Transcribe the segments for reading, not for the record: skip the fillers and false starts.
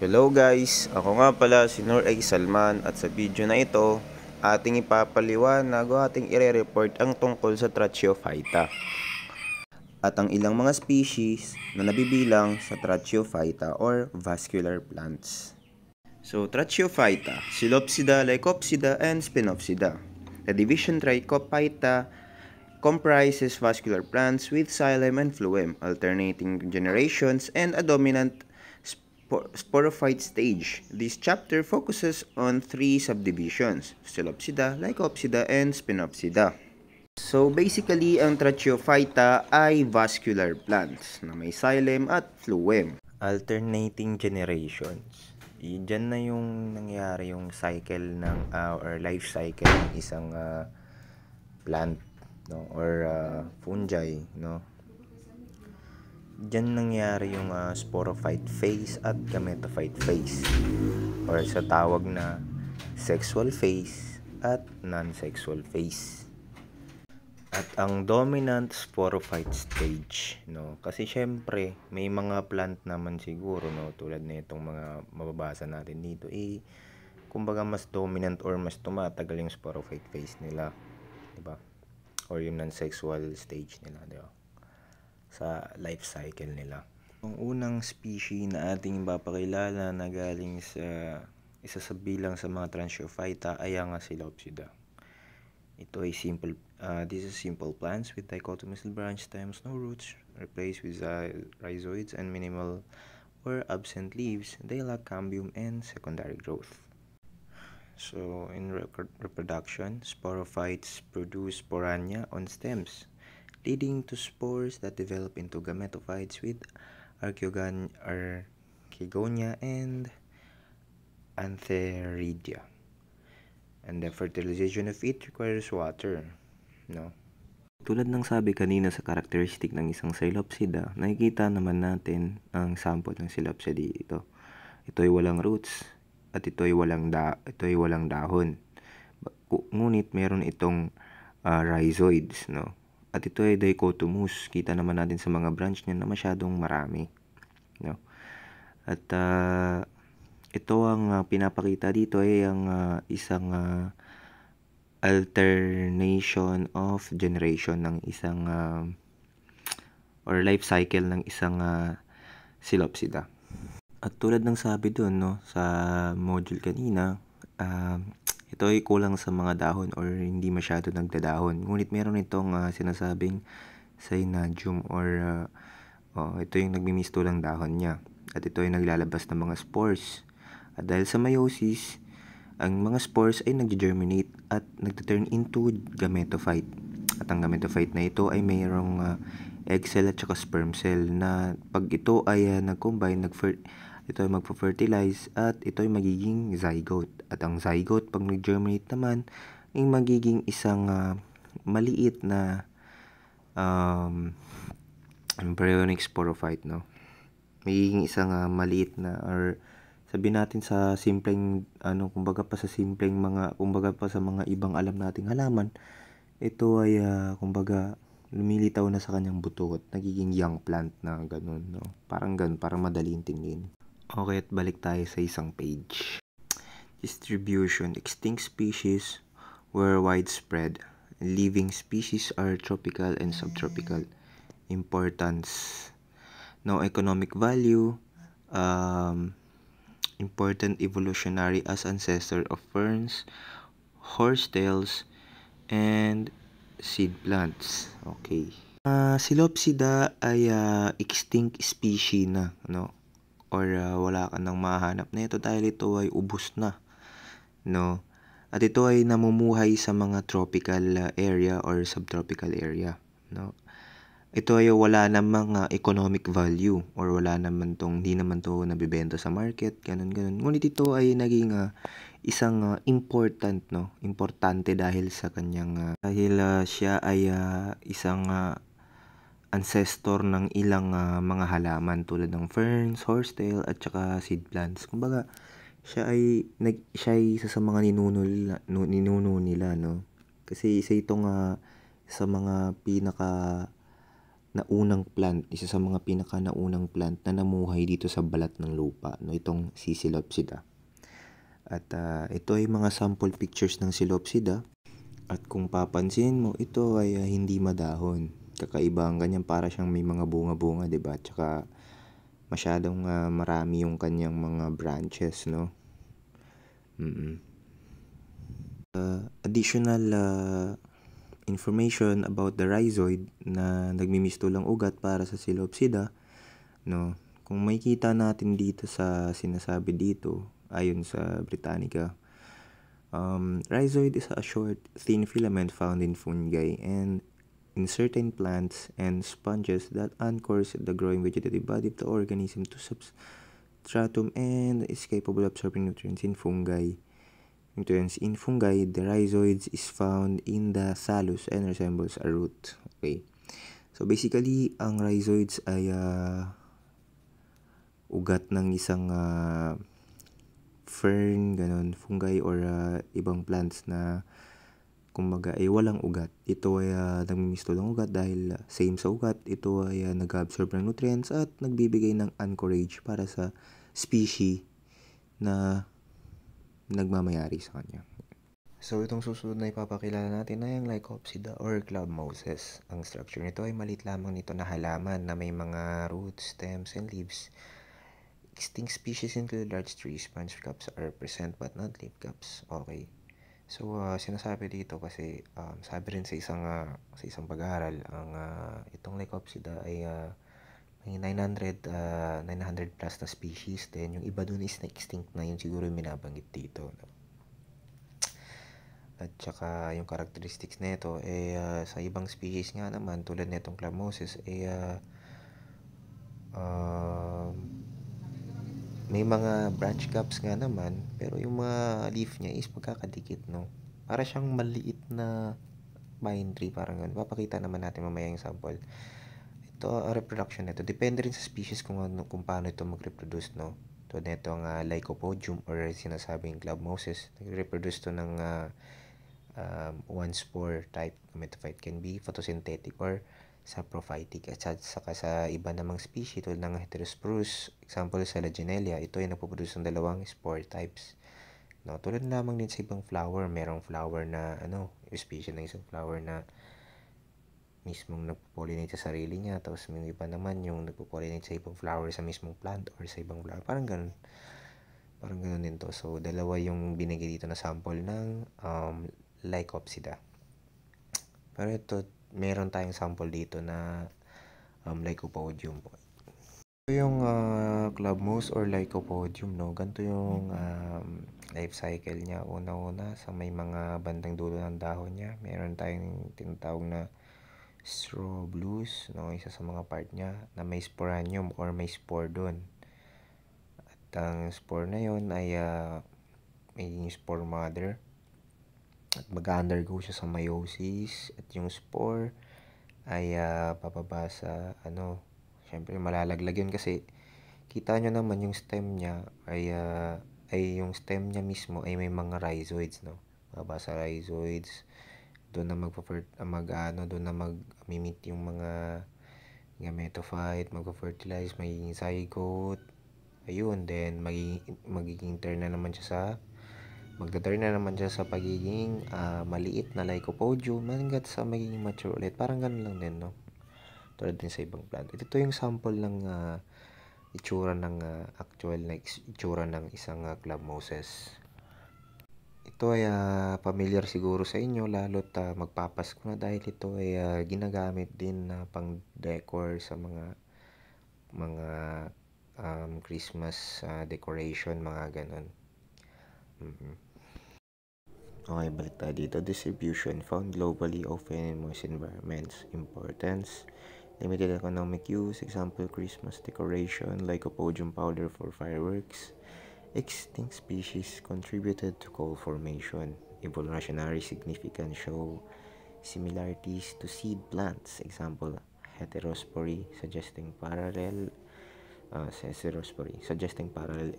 Hello guys, ako nga pala si Nur A. Salman at sa video na ito, ating ipapaliwanag o ating ire-report ang tungkol sa Tracheophyta at ang ilang mga species na nabibilang sa Tracheophyta or vascular plants. So Tracheophyta, Psilopsida, Lycopsida, and Spinopsida. The division Trichophyta comprises vascular plants with xylem and phloem, alternating generations, and a dominant sporophyte stage. This chapter focuses on three subdivisions: Psilopsida, Lycopsida, and Spinopsida. So basically, ang Tracheophyta ay vascular plants na may xylem at phloem. Alternating generations. Diyan na yung nangyari yung cycle ng or life cycle ng isang plant, no, or fungi, no. Diyan nangyari yung sporophyte phase at gametophyte phase, or sa tawag na sexual phase at non-sexual phase. At ang dominant sporophyte stage, no, kasi syempre may mga plant naman siguro, no, tulad nitong mga mababasa natin dito, kumbaga mas dominant or mas tumatagal yung sporophyte phase nila, di ba? Or yung non-sexual stage nila, di ba? Sa life cycle nila. Ang unang species na ating ipapakilala na galing sa isa sa bilang sa mga Tracheophyta ay ang Psilopsida. Ito ay this is simple plants with dichotomous branch stems, no roots, replaced with rhizoids and minimal or absent leaves. They lack cambium and secondary growth. So in reproduction, sporophytes produce sporania on stems, leading to spores that develop into gametophytes with archegonia and antheridia. And the fertilization of it requires water, no? Tulad ng sabi kanina sa characteristic ng isang Psilopsida, nakikita naman natin ang sample ng Psilopsida dito. Ito ay walang roots at ito ay walang dahon. Ngunit meron itong rhizoids, no? At ito ay dichotomous. Kita naman natin sa mga branch niya na masyadong marami, no? At ito ang pinapakita dito ay ang isang alternation of generation ng isang or life cycle ng isang Psilopsida. At tulad ng sabi doon, no, sa module kanina, ito ay kulang sa mga dahon or hindi masyado nagdadahon. Ngunit meron itong sinasabing synagium or ito yung nagmimisto ng dahon niya. At ito ay naglalabas ng mga spores. At dahil sa meiosis, ang mga spores ay nag-germinate at nag-turn into gametophyte. At ang gametophyte na ito ay mayroong egg cell at saka sperm cell na pag ito ay nag-combine, ito ay magpo-fertilize at ito ay magiging zygote. At ang zygote, pag nag-germinate naman, ay magiging isang maliit na embryonic sporophyte, no? Magiging isang maliit na, or sabihin natin sa simpleng kumbaga pa sa mga ibang alam nating halaman, ito ay kumbaga lumilitaw na sa kanyang buto at nagiging young plant na ganun, no? Parang ganun, parang madaling tingin. Okay, at balik tayo sa isang page. Distribution. Extinct species were widespread. Living species are tropical and subtropical. Importance. No economic value. Important evolutionary as ancestor of ferns, horsetails, and seed plants. Okay. Psilopsida ay extinct species na, no? Or wala ka nang mahanap na ito dahil ito ay ubos na, no? At ito ay namumuhay sa mga tropical area or subtropical area, no? Ito ay wala namang economic value or hindi naman to nabibenta sa market, ganun. Ngunit ito ay naging isang importante dahil sa kanyang siya ay isang ancestor ng ilang mga halaman tulad ng ferns, horsetail at saka seed plants. Kumbaga siya ay isa sa mga ninuno nila, no? Kasi isa itong sa mga pinaka naunang plant, isa sa mga pinaka-naunang plant na namuhay dito sa balat ng lupa, no, itong si Silopsida. At ito ay mga sample pictures ng Silopsida. At kung papansin mo, ito ay hindi madahon. Kakaiba ang ganyan, para siyang may mga bunga-bunga, 'di ba? Tsaka masyadong marami yung kanyang mga branches, no? Additional information about the rhizoid na nagmimistulang ugat para sa Silopsida, no? Kung makikita natin dito sa sinasabi dito, ayon sa Britannica, rhizoid is a short, thin filament found in fungi and in certain plants and sponges that anchors the growing vegetative body of the organism to substratum and is capable of absorbing nutrients in fungi. Nutrients in fungi, the rhizoids is found in the thallus and resembles a root. Okay. So basically, ang rhizoids ay ugat ng isang fern, ganun, fungi or ibang plants na kumbaga ay walang ugat. Ito ay namimisto ng ugat dahil same sa ugat, ito ay nag-absorb ng nutrients at nagbibigay ng anchorage para sa species na nagmamayari sa kanya. So itong susunod na ipapakilala natin ay ang Lycopsida or club moses. Ang structure nito ay maliit lamang nito na halaman na may mga roots, stems, and leaves. Extinct species include large tree sponge caps are present but not leaf caps. Okay. So sinasabi dito kasi sabi rin sa isang pag-aaral, ang itong Lycopsida ay may 900 plus na species. Then yung iba dun is na-extinct na, yun siguro yung binabanggit dito. At saka yung characteristics nito sa ibang species nga naman tulad nitong club moses may mga branch caps nga naman, pero yung mga leaf niya is magkakadikit, no? Para siyang maliit na pine tree, parang ganun. Papakita naman natin mamaya yung sample. Ito, reproduction nito. Depende rin sa species kung paano ito mag-reproduce, no? Ito nito ang Lycopodium or sinasabing club moses. Nag-reproduce to ng one spore type. Gametophyte, can be photosynthetic or saprophytic. At saka sa iba namang species tulad ng Heterosporus, example sa Lagenelia, ito ay napoproduce ng dalawang spore types. No, tulad lamang din sa ibang flower, merong flower na yung species ng isang flower na mismong nagpo-pollinate sa sarili niya, tapos may iba naman yung nagpo-pollinate sa ibang flower sa mismong plant or sa ibang flower. Parang ganun din to. So dalawa yung binigay dito na sample ng Lycopsida. Pero ito, meron tayong sample dito na Lycopodium po. Ito yung club moss or Lycopodium, no? Ganito yung life cycle niya. Una-una, sa may mga bandang dulo ng dahon niya, meron tayong tinatawag na straw blues, no? Isa sa mga part niya na may sporanium or may spore doon. At ang spore na yon ay may spore mother. At mag-undergo siya sa meiosis at yung spore ay papaba sa syempre malalaglag yun kasi kita nyo naman yung stem niya ay yung stem niya mismo ay may mga rhizoids, no? Bababa sa rhizoids, doon na doon na mag-meet yung mga gametophyte, magpo-fertilize, magiging zygote, ayun, then magiging turn na naman siya sa pagiging maliit na Lycopodium hanggat sa magiging mature ulit. Parang ganun lang din, no? Tulad din sa ibang plant. Ito yung sample ng itsura ng actual na itsura ng isang club moses. Ito ay familiar siguro sa inyo, lalo't magpapasko na dahil ito ay ginagamit din na pang decor sa mga Christmas decoration, mga ganun. Okay, balik tayo dito. Distribution found globally, often in moist environments. Importance: limited economic use, example Christmas decoration, Lycopodium powder for fireworks. Extinct species contributed to coal formation. Evolutionary significance: show similarities to seed plants, example Heterospory, suggesting parallel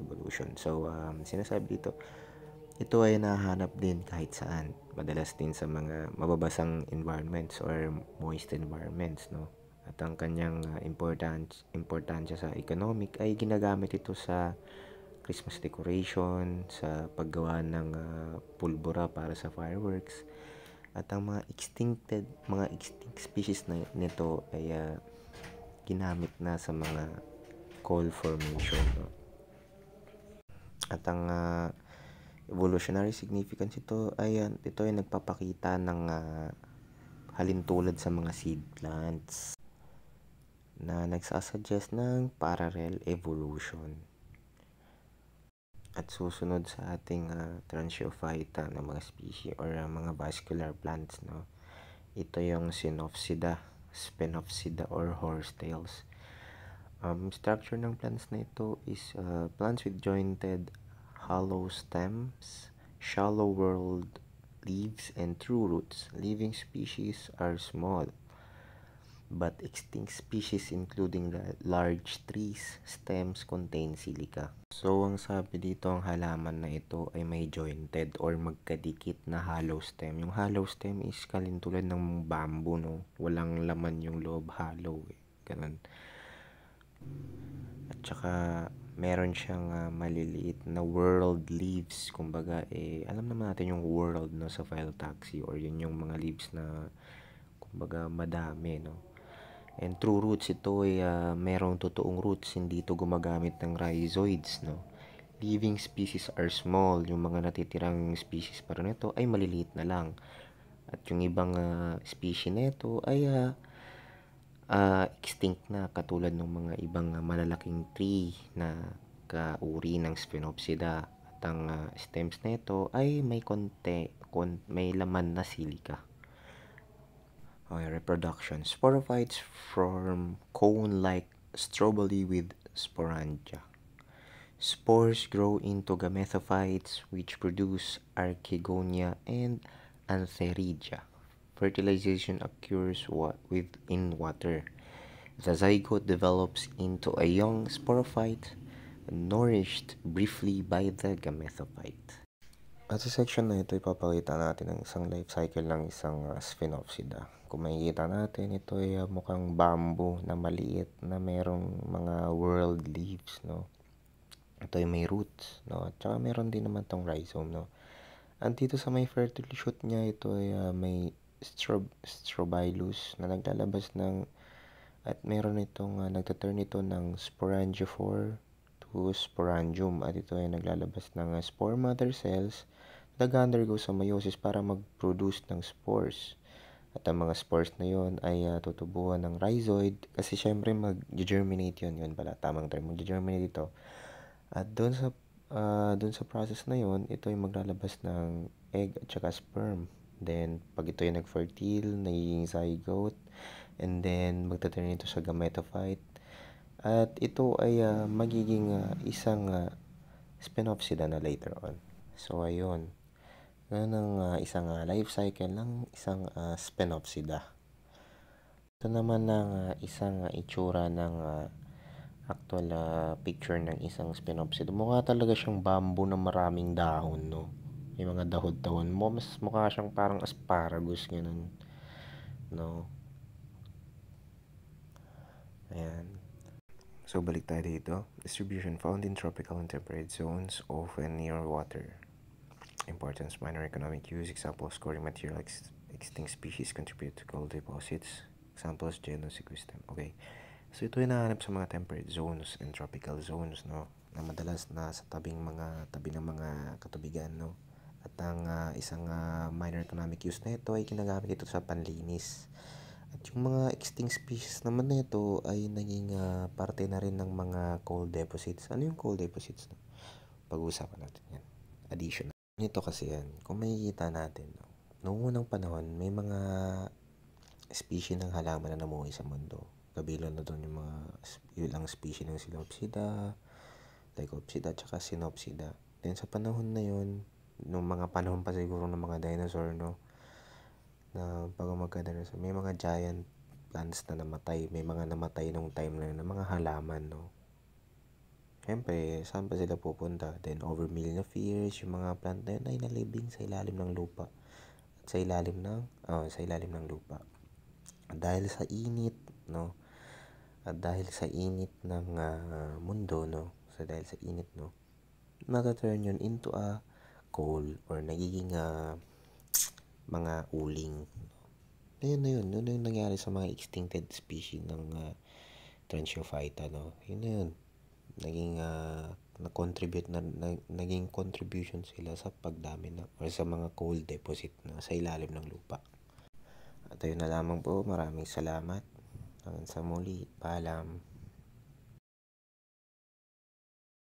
evolution. So sinasabi dito, ito ay nahanap din kahit saan, madalas din sa mga mababasang environments or moist environments, no? At ang kanyang importansya sa economic ay ginagamit ito sa Christmas decoration, sa paggawa ng pulbura para sa fireworks. At ang mga extinct species nito ay ginamit na sa mga coal formation, no? At ang evolutionary significance ito ay nagpapakita ng halintulad sa mga seed plants na nagsasuggest ng parallel evolution. At susunod sa ating Transiophyta na mga species or mga vascular plants, no? Ito yung Synopsida, Spenopsida or horsetails. Structure ng plants na ito is plants with jointed hollow stems, shallow whorled leaves, and true roots. Living species are small, but extinct species including the large trees stems contain silica. So, ang sabi dito, ang halaman na ito ay may jointed or magkadikit na hollow stem. Yung hollow stem is kalintulad ng bamboo, no? Walang laman yung loob, hollow, ganun. At saka meron siyang maliliit na whorled leaves. Kumbaga, alam naman natin yung whorled, no, sa phyllotaxy, or yun yung mga leaves na kumbaga madami, no? And true roots, ito ay merong totoong roots, hindi ito gumagamit ng rhizoids, no? Living species are small, yung mga natitirang species para nito ay maliliit na lang. At yung ibang species nito ay extinct na, katulad ng mga ibang malalaking tree na kauri ng Spenopsida. At ang stems nito ay may may laman na silica. Okay, reproduction. Sporophytes form cone-like strobili with sporangia. Spores grow into gamethophytes which produce archegonia and antheridia. Fertilization occurs within water. The zygote develops into a young sporophyte nourished briefly by the gamethophyte. At sa section na ito, ipapakita natin ang isang life cycle ng isang Sphenopsida. Kung makikita natin, ito ay mukhang bamboo na maliit na merong mga whorled leaves, no? Ito ay may roots, no? At saka meron din naman tong rhizome, no? At dito sa may fertile shoot niya, ito ay may strobilus na naglalabas ng, at meron itong nagtaturn ito ng sporangiophore to sporangium, at ito ay naglalabas ng spore mother cells nag-undergo sa meiosis para mag-produce ng spores. At ang mga spores na yon ay tutubuan ng rhizoid, kasi syempre mag-germinate yun pala, tamang term, mag-germinate ito. At doon sa process na yon, ito ay maglalabas ng egg at saka sperm. Then pag ito ay nag-fertile, nagiging zygote, and then magtaturn ito sa gametophyte. At ito ay magiging isang Sphenopsida na later on. So ayun, ganun ang isang life cycle ng isang Sphenopsida. Ito naman ang isang itsura ng actual picture ng isang Sphenopsida. Mukha talaga siyang bamboo na maraming dahon, no? May mga dahon-dahon mo, mas mukha siyang parang asparagus, ganun, no? Ayan. So, balik tayo dito. Distribution found in tropical and temperate zones, often near water. Importance, minor economic use. Examples, scoring material, extinct species contribute to coal deposits. Examples, genus, ecosystem. Okay. So, ito yung nahanap sa mga temperate zones and tropical zones, no? Na madalas na sa tabi ng mga katubigan, no? At ang isang minor economic use na ito ay ginagamit ito sa panlinis. At yung mga extinct species naman na ito ay naging parte na rin ng mga coal deposits. Ano yung coal deposits? No? Pag-uusapan natin yan. Additional. Ito kasi yan, kung makikita natin, no? Noong unang panahon, may mga species ng halaman na namuhay sa mundo. Kabilang na doon yung mga ilang species ng Silopsida, Lycopsida, at saka Synopsida. Then sa panahon na yun, nung mga panahon pa siguro ng mga dinosaur, no? Na bago magka-dinosaur, may mga giant plants na namatay. May mga namatay nung time na yun, ng mga halaman, no? Siyempre, saan pa sila pupunta? Then, over million of years, yung mga plant na yun ay nalibing sa ilalim ng lupa. At sa ilalim ng lupa. Dahil sa init, no? At dahil sa init ng mundo, no? Dahil sa init, no? Nata-turn yun into a coal or nagiging mga uling. Ayun na yun. Yun na yung nangyari sa mga extincted species ng Transiophyta, no? Yun na yun. Naging na-contribute naging contribution sila sa pagdami na or sa mga coal deposit na sa ilalim ng lupa. At ayun na lamang po. Maraming salamat. Hanggang sa muli. Paalam.